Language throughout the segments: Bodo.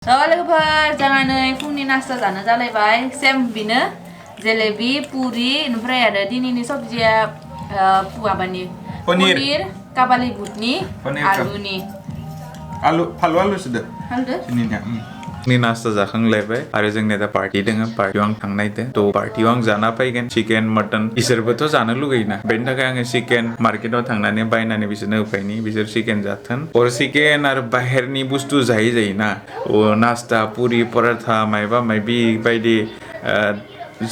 लोगोफोर जोंहा नै फुंनि नास्ता जानो जालायबाय सेम बिनो जलेबी पुरी ओमफ्राय आरो दिनैनि सबजिया माबानि पनीर काबाली बुटनि आलुनि आलु सुदो नि नास्ता जाखांलायबाय आरो जोंनिया दा पार्टी दोङो पार्टीयाव आं थांनायदो तो पार्टीयाव आं जाना फैगोन चिकेन मटन इसोरबोथ' जानो लुगैयोना बेनि थाखाय आङो चिकेन मार्केटाव थांनानै बायनानै बिसोरनो होफैनि बिसोर चिकेन जाथों और चिकेन आरो बाहेरनि बुस्थु जायोना नास्ता पुरी पराठा मायबा मायबि बायदि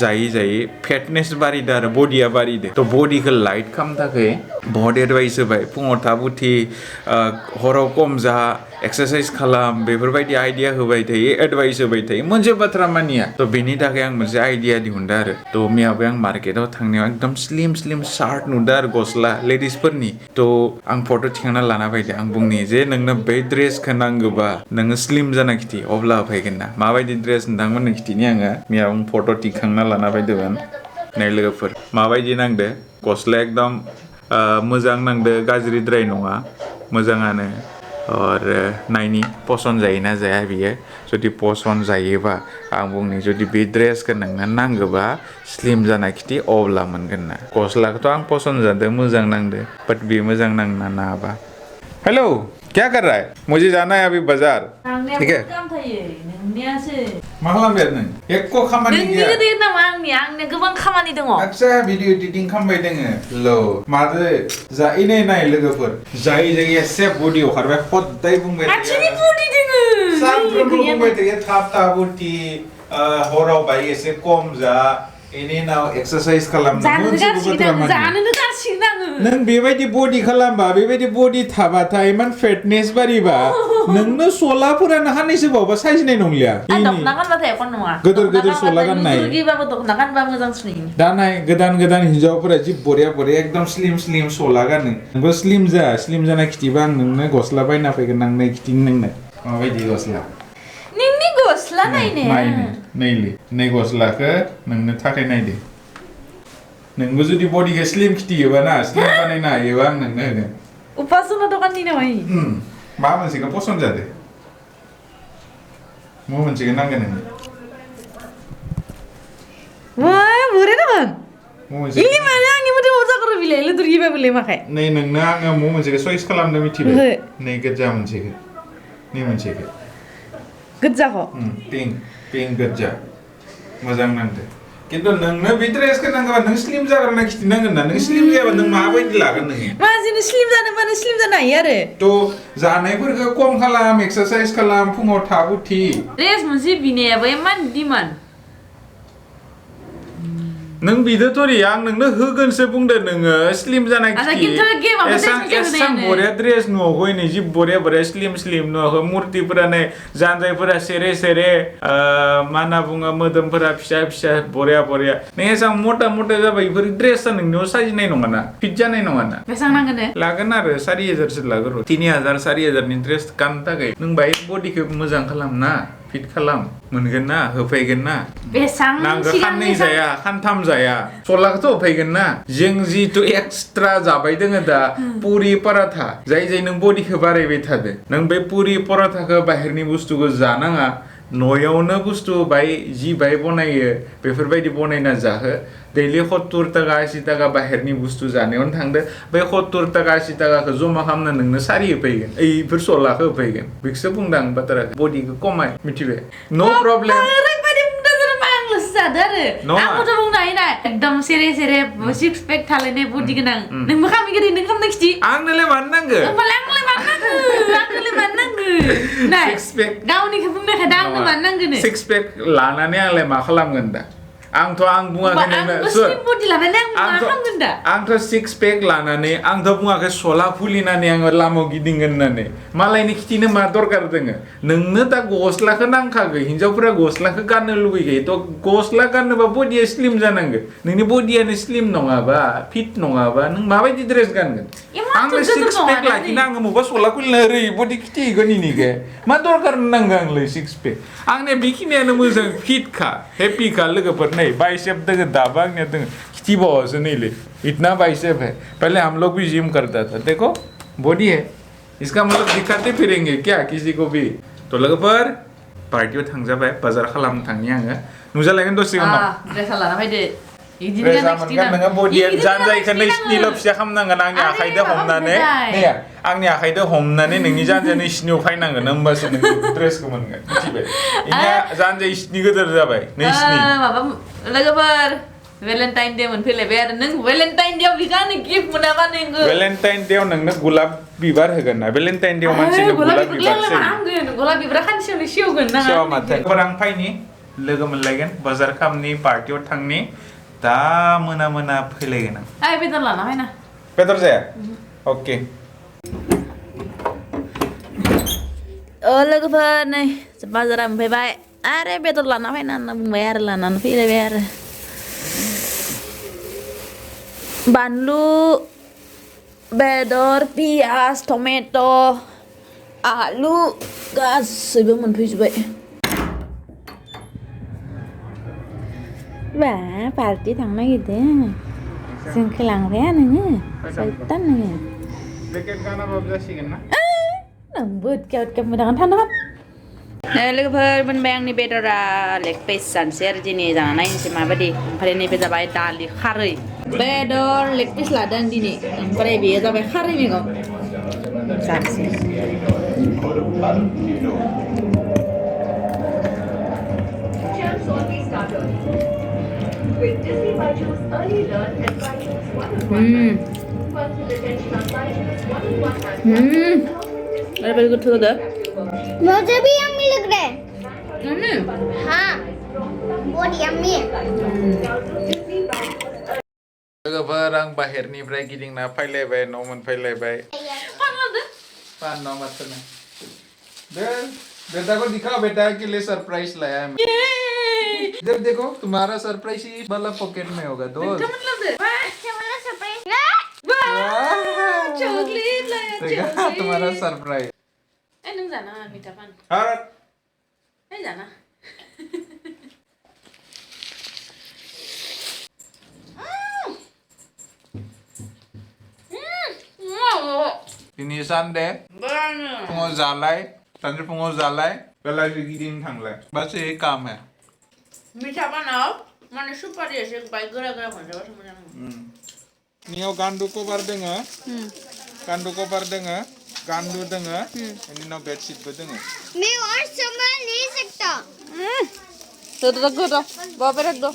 जायै फेटनेस बारिदो आरो बडिया बारिदो तो बडिखौ लाइट खालामनो थाखाय बहुत एडभाइस होबाय फुङाव थाब उथि हराव कम जा एक्सारसाइज खालाम बेफोरबायदि आइडिया होबाय थायो एडभाइस होबाय थायो मोनसे बाथ्रा मानिया तो बेनि थाखाय आं मोनसे आइडिया दिहुनदो आरो तो मैयाबो आं मार्केटाव थांनायाव एकदम स्लिम शार्ट नुदो आरो गस्ला लेडिसफोरनि तो आं फट' थिखांना लाना फैदो आं बुंनि जे नोंनो बे ड्रेसखौ नांगौबा नोङो स्लिम जाना खिथि अब्ला फैगोन ना माबायदि ड्रेस नोंथांमोननो खिथिनि आङो मैया आं फट' थिखांना लाना फैदोंमोन नाय लोगोफोर माबायदि नांदो गस्ला एकदम मोजां नांदो गाज्रिद्राय नङा मोजाङानो और नायनि पसन्द जायोना जाया बियो जुदि पसन्द जायोबा आं बुंनि जुदि बे ड्रेसखौ नोंनो नांगौबा स्लिम जाना खिथि अब्ला मोनगोन ना गस्लाखौथ' आं पसन्द जादों मोजां नांदो बाट बे मोजां नांना नाबा हेलो क्या कर रहा है मुझे जाना है अभी बाजार ठीक है मा खालामबाय नों एक्क' खामानि गैया आंनिया गोबां खामानि दङ आच्छा भिडिअ एडिटिं खालामबाय दोङो ल मादो जायै नाय लोगोफोर जायै एसे बडि ओंखारबाय खदाय बुंबाय आथिनि बडि दोङो सानफ्रोमबो बुंबाय थायो थाब उथि हराव बाय एसे खम जा इनि नाव एक्सारसाइज खालाम नों बेबायदि बडि खालामबा बेबायदि बडि थाबाथाय इमान फेटनेस बारिबा नोंनो सलाफोरानो हानैसो बावबा साइजनाय नंलिया दखना गानबाथाय एखन नङा गोदोर सला गाननाय दुर्गिबाबो दखना गानबा मोजांसिन नुयो दा नाय गोदान हिनजावफोरा जि बरिया एकदम स्लिम सला गानो नोंबो स्लिम जाना खिथिबा आं नोंनो गस्ला बायना फैगोन आं नै खिथिनि नोंनो माबायदि गस्ला नोंनि गस्ला नायले नै गस्लाखौ नोंनो थाखाय नायदो नोंबो जुदि बडिखौ स्लिम खिथियोबा ना स्लिम बानायनो हायोबा आं नोंनो होगोन उपासना दखाननि नामा मा मोनसेखौ पसन्द जादो मा मोनसेखौ नांगोन नोंनो वाय बोरै दंमोन इनि माने आंनि मोदोमाव जागोर बिलाइ लुदुरगिबा बिलाइ माखाय नै नोंनो आङो मो मोनसेखौ चॉइस खालामनो मिथिबाय नै गोजा मोनसेखौ नै मोनसेखौ गोजाखौ पिंक गोजा मोजां नांदो किन्तु नोंनो बे ड्रेसखौ नांगौबा नों स्लिम जाग्रोना खिथिनांगोन ना नों स्लिम जायाबा नों माबायदि लागोन नोङो माजिनो स्लिम जानोबानो स्लिम जानो हायो आरो तो जानायफोरखौ खम खालाम एक्सारसाइज खालाम फुङाव थाब उथि ड्रेस मोनसे बिनायाबो इमान डिमान्ड नों बिदोथ'रि आं नोंनो होगोनसो बुंदो नोङो स्लिम जानाय खिथि एसां बरिया ड्रेस नुवाखै नै जि बरिया स्लिम नुवाखै मुर्तिफोरानो जानजायफोरा सेरे मा होनना बुङो मोदोमफोरा फिसा बरिया नों एसां मटा जाबाय बेफोर ड्रेसआ नोंनियाव साजिनाय नङाना फिट जानाय नङाना बेसां नांगोन लागोन आरो 4000सो लागोन 3000 4000 नि ड्रेस गाननो थाखाय नों बाहाय बडिखौ मोजां खालाम ना फिट खालाम मोनगोन ना होफैगोन ना बेसां नांगो खाननै जाया खानथाम जाया सलाखौथ' होफैगोन ना जों जिथु एक्सट्रा जाबाय दोङो दा पुरी पराठा जाय नों बडिखौ बारायबाय थादो नों बे पुरी पराठाखौ बाहेरनि बुस्थुखौ जानाङा न'यावनो बुस्थु जि बनायो बेफोरबायदि बनायना जाहो दैलि 70 टाका 80 टाका बाहेरनि बुस्थु जानायावनो थांदो बे 70 टाका 80 टाकाखौ जमा खालामना नोंनो सारि होफैगोन बेफोर सलाखौ होफैगोन बेखौसो बुंदां बाथ्रा बडिखौ कमाय मिथिबाय नो प्रब्लेम आंबोथ' बुंनो हायो ना एकदम सेरे सिक्स पेक थालायनाय बडि गोनां नोंबो खामि गोदै नों खालामनो खिथि आंनोलाय मानो नांगो सिक्स पेक गावनिखौ बुंनायखाय दा आंनो मानो नांगोन सिक्स पेक लानानै आंलाय मा खालामगोन दा आंथ' बुङाखै आंथ' सिक्स पेक लानानै आंथ' बुङाखै सला खुलिनानै आङो लामायाव गिदिंगोन होननानै मालायनि खिथिनो मा दरकार दोङो नोंनो दा गस्लाखौ नांखागौ हिनजावफोरा गस्लाखौ गाननो लुबैखायो थ' गस्ला गाननोबा बडिया स्लिम जानांगौ नोंनि बडियानो स्लिम नङाबा फिट नङाबा नों माबायदि ड्रेस गानगोन आंलाय सिक्स पेक लाखिना आङो मबा सला खुलिना ओरैबायदि खिथिगोन इनिके मा दरकार नांगौ आंलाय सिक्स पेक आंनिया बेखिनियानो मोजां फिटखा हेपिखा लोगोफोर नहीं बाइसेप दंगे दाबा दंगे खिची बहुत नहीं ले इतना बाइसेप है पहले हम लोग भी जिम करता था देखो बॉडी है इसका मतलब दिखाते फिरेंगे क्या किसी को भी तो लोगोफोर पार्टियाव थांजाबाय बाजार खालामनो थांनि आङो नुजालायगोन दसे उनाव ड्रेसा लाना फैदो ड्रेसा मोनगोन नोङो बडिया जानजायखौ नैसिनिल' फिसा खालामनांगोन आंनि आखाइजों हमनानै नैया आंनि आखाइजों हमनानै नोंनि जानजाया नैसिनियाव फायनांगोन होमबासो नों ड्रेसखौ मोनगोन मिथिबाय इनिया जानजाया इसिनि गोदोर जाबाय नैसिनि माबा लोगोफोर वेलेन्टाइन डे मोनफैलायबाय आरो नों वेलेन्टाइन डेआव बिगानो गिफ्ट मोनाबा नोङो वेलेन्टाइन डेआव नोंनो गलाब बिबार होगोन ना वेलेन्टाइन डेआव मानसिनो गलाब बिबार होगोन गलाब बिबारा खानसेयावनो सेवगोन ना सेवा माथो आं फायनि लोगो मोनलायगोन बाजार खामनि पार्टियाव थांनि दा मोना फैलायगोन आं बेदर लाना फैना बेदर जाया अके लोगोफोर नै बाजारा मोनफैबाय आरो बेदर लाना फैना होनना बुंबाय आरो लानानै फैलायबाय आरो बानलु बेदर पियाज टमेट' आलु गासैबो मोनफैजोब्बाय बा पार्टि थांनो नागिरदों जोंखौ लांफाया नोङो सैतान नोङो जेकेट गानाबाबो जासिगोन ना नोंबो उदके मोजां थान्दामोन लोगोफोर मोनबाय आंनि बेदरा लेग पिस जानोसै आरो दिनै जाना नायनोसै माबायदि ओमफ्राय नैबे जाबाय दालि खारै बेदर लेग पिस लादों दिनै ओमफ्राय बेयो जाबाय खारै मैगं जानोसै very good to the मुझे भी यम्मी लग रहा है हाँ बहुत यम्मी है लोगोफोर आं बाहेरनिफ्राय गिदिंना फैलायबाय न' मोनफैलायबाय पान न' माथोनो बेटा को दिखाओ बेटा के लिए सरप्राइज लाया है इधर देखो तुम्हारा सरप्राइज इस वाला पॉकेट में होगा दोस्त चॉकलेट लाया चॉकलेट तुम्हारा सरप्राइज नों जाना मीठा पान हाँ नहीं जाना दिनै सानदे फुङाव जालाय सानजौफुङाव जालाय बेलासि गिदिंनो थांलाय बस यही काम है मीठा पानाव माने सुपारि एसे बाय गोरा गोरा खनजाबासो मोजां नियाव गान्दु कभार दोङो गान्दु कभार दोङो गान्दु दोङो बेनि उनाव बेडशीटबो दोङो मैं और संभाल नहीं सकता तो गोदा बाबे रख दो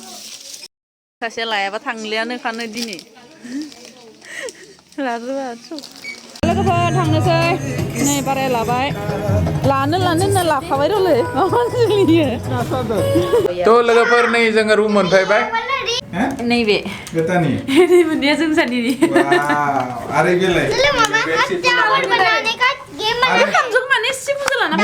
सासे लायाबा थांलियानो खानो दिनै लोगोफोर थांनोसै नै बाराय लाबाय लानो होनना लाखाबाय र'लै थ' लोगोफोर नै जोङो रुम मोनफैबाय नैबे गोतानि मोननाया जों सानैनि आरो बेलाय चलो मामा आज चावल बनाने का गेम बनाते खामजों माने सिमुजो लाना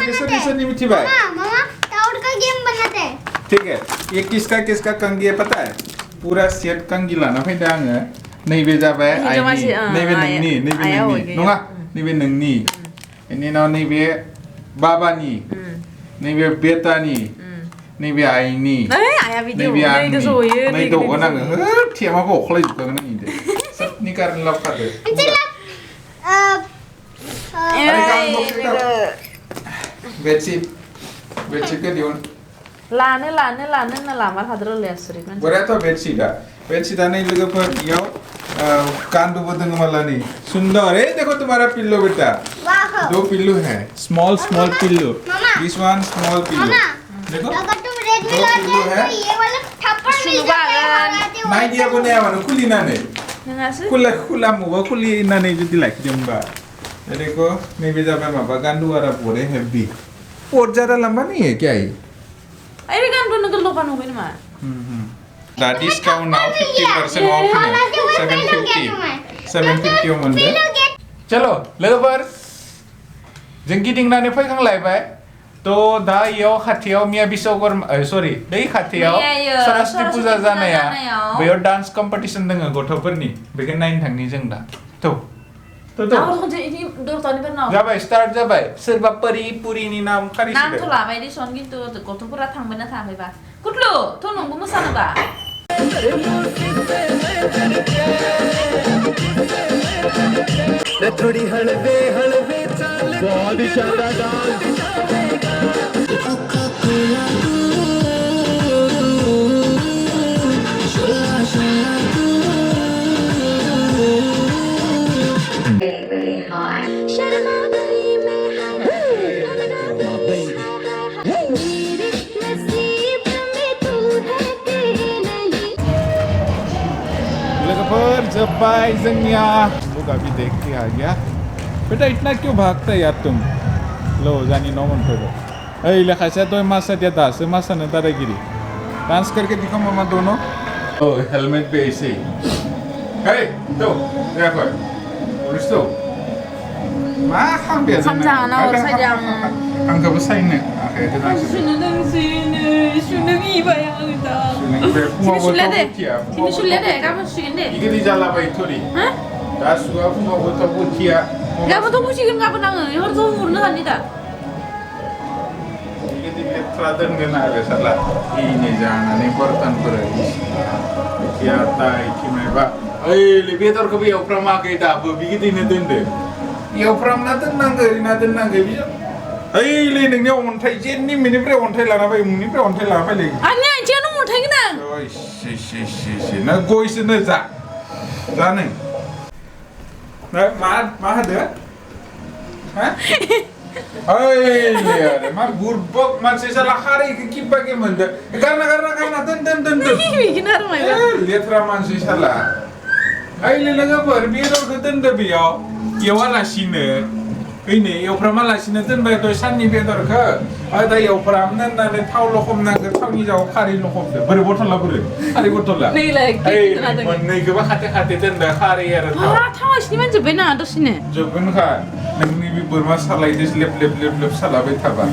किसने मिथिबाय मामा चावल का गेम बनाते हैं ठीक है ये किसका कंगी है पता है पूरा सेट कंगी लाना फैदों आङो नैबे जाबाय आइनि नैबे नोंनि नङा नैबे नोंनि बेनि उनाव नैबे बाबानि नैबे बेटानि नैबे आइनि नैबे आंनि नै दगोन आङो थेमाखौ अख्लायजोबखागोन आं इदो सबनि कारन लाबखादो बेडशीटखौ दिहुन लानो होनना लामा थाद्र'लै आसुरि बोरायाथ' बेडशीटआ नै लोगोफोर इयाव कांदूबो दोङो मालानि सुंदर देखो तुम्हारा पिल्लो बेटा दो पिल्लो है स्मॉल पिल्लो दिस वन स्मॉल पिल्लो देखो अगर तुम रेड में लौट जाए तो ये वाला थप्पड़ मिल जाता है नाय दिया को नया वाला खुलिनानै खुला मुबा खुलिनानै जुदि लाखिदोंबा देखो नैबे जाबाय माबा गान्दुआरा बरे हेवी पोट ज्यादा लंबा नहीं है क्या ये अरे गान्दु नगल लोपान हो गई ना दा डिस्काउंट नाउ 50% ऑफ है 750 मोनदो चलो लोगोफोर जों गिदिंनानै फैखांलायबाय तो दा इयाव खाथियाव मिया बिश्वकर्मा सॉरी दै खाथियाव सरस्वती पूजा जानाया बेयाव डान्स कम्पिटिशन दोङो गथ'फोरनि बेखौ नायनो थांनि जों दा जाबाय स्टार्ट जाबाय सोरबा परि पुरिनि नाम खारिसिदो नामथ' लाबाय दिसन किन्तु गथ'फोरा थांबायना थाङाखैबा कुटलु थ' नंगौ मोसानोबा थोड़ी हलवे चाल बहुत ही शानदार डांस जब्बाय जोंनिया लोग अभी देख के आ गया बेटा इतना क्यों भागता है यार तुम लो जानी नो मन पे ए लेखा से तो मासा दिया दास मासा ने दादागिरी डांस करके दिखाओ मामा दोनों ओ हेलमेट पे ऐसे हे तो देखो रिस्तो मा खाम बे 삼장하나 사장 ang ka basahin okay ito na Şunu da şunu ibaya da Şimdi şulle de 가면 쉬긴데 이게 디잘라 바이 토리 응? 다 수가 부터 부티야 가면 또 무시금 가면 나는 여기서 모르는 합니다 이게 디게 트라든 gana ada salah ini jangan ini portan berai kiata ikimeba lebih tor ke biau prama ke ita begitu ini dende biau pram na tenang ke bisa le nengnya ontai jen ni mini pre ontai lana bai muni pre ontai lana bai le 아니야 쟤는 못하기나 oi si na goi si na za nih ma ada hah lihat, mar burbok man sisa lahari ke kipa ke menda. Karena ten. Bikin apa ya? Lihat raman sisa lah. Lega berbiar ke ten biao. Ya wala sini. Ini ya pramala sini ten baik tu sani biar ke. Ada ya pram nan tahu lokom nan ke tahu ni jauh hari lokom tu. Berbotol lah. Hari botol lah. Nih lagi. Nih ke bah hati ten dah hari ya. tahu sini mana benar ada sini. Jepun kan. Neng ni bermasalah itu lep salah betul.